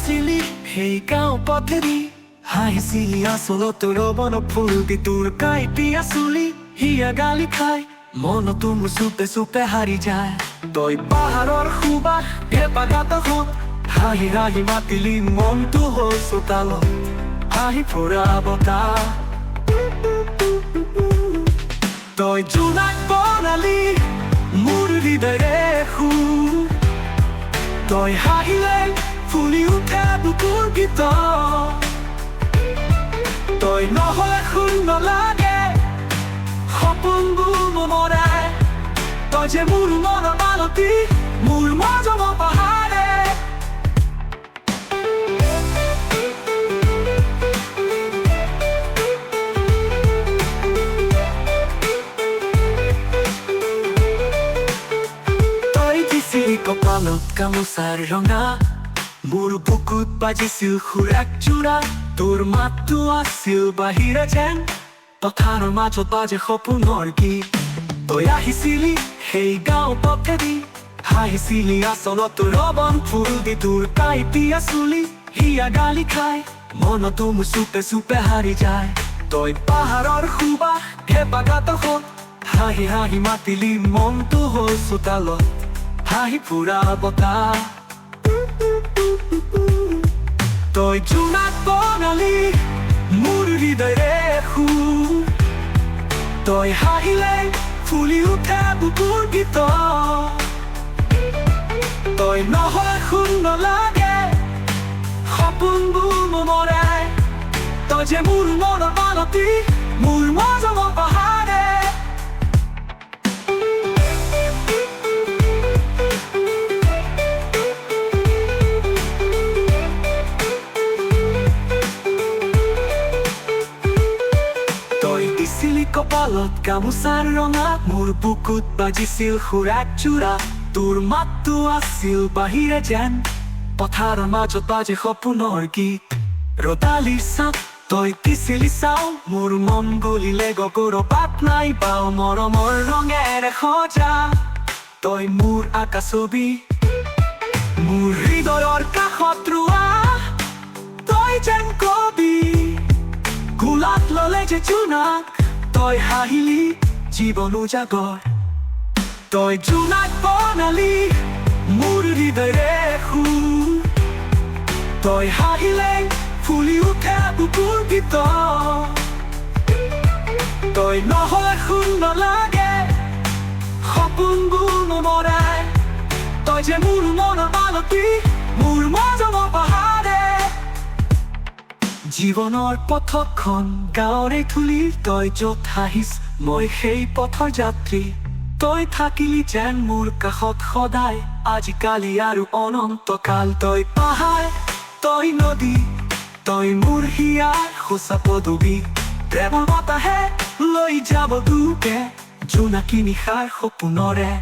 আছিলি সেই গাঁও পথেদি হাঁহিছিলি আচলত ৰবন ফুল দি তোৰ কাইপি আচলি হিয়া গালি খাই মনতো মোৰ চুপে চুপে হাৰি যায় তই পাহাৰৰ সুবাস হেপাঘাত হত হাঁহি হাঁহি মাতিলি মনটো হ'ল চোতালত হাঁহি ফুৰা বতাহ তই জোনাক বনালি মোৰ হৃদয়ৰে সুৰ তই হাঁহিলে ফুলি উঠে বুকুৰ গীত তই নহলে শূন্য লাগে সপোনবোৰ মমৰাই তই যে মোৰ মনৰ মালতী মোৰ মাজৰ পাহাৰে কপালত গামোচাৰ ৰঙা মোৰ বুকুত বাজিছিল সুৰাক জোৰা তোৰ মাতটো আছিল বাহিৰে যেন পথাৰৰ মাজত বাজে সপোনৰ গীত তই আহিছিলি সেই গাঁও পথেদি হাঁহিছিলি আচলত ৰবন ফুল দি তোৰ কাইপি আচলি হিয়া গালি খাই মনতো মোৰ চুপে চুপে হাৰি যায় তই পাহাৰৰ সুবাস হেপাঘাত হত হাঁহি হাঁহি মাতিলি মনটো হ'ল চোতালত হাঁহি ফুৰা বতাহ তই জোনাক বনালি মোৰ হৃদয়ৰে সুৰ তই হাঁহিলে ফুলি উঠে বুকুৰ গীত তই নহলে শূন্য লাগে সপোনবোৰ মমৰাই তই যে মোৰ মনৰ মালতী মোৰ মাজৰ পাহাৰে কপালত গামোচাৰ ৰঙা মোৰ বুকুত বাজিছিল সুৰাক জোৰা তোৰ মাতটো আছিল বাহিৰে যেন পথাৰৰ মাজত বাজে সপোনৰ গীত ৰতালি চাপ তই দিছিলি চাও মোৰ মন গলিলে গগৰৰ পাত নাই পাও মৰমৰ ৰঙেৰে সজা তই মোৰ আঁকা ছবি মোৰ হৃদয়ৰ কাষত ৰোৱা তই যেন কবি গোলাপ ললে যে জোনাক তই হাঁহিলি জীৱন উজাগৰ তই জোনাক বনালি মোৰ হৃদয়ৰে সুৰ তই হাঁহিলে ফুলি উঠে বুকুৰ গীত তই নহলে শূন্য লাগে সপোনবোৰ মমৰাই তই যে মোৰ মনৰ মালতী মোৰ মাজৰ পাহাৰে জীৱনৰ পথখন গাঁৱৰে ধূলি তই য'ত হাঁহিছ মই সেই পথৰ যাত্ৰী তই থাকিলি যেন মোৰ কাষত সদায় আজিকালি আৰু অনন্তকাল তই পাহাৰ তই নদী তই মোৰ হিয়াৰ সঁচা পদবী প্ৰেমৰ বতাহে লৈ যাব দুকে জোনাকী নিশাৰ সপোনৰে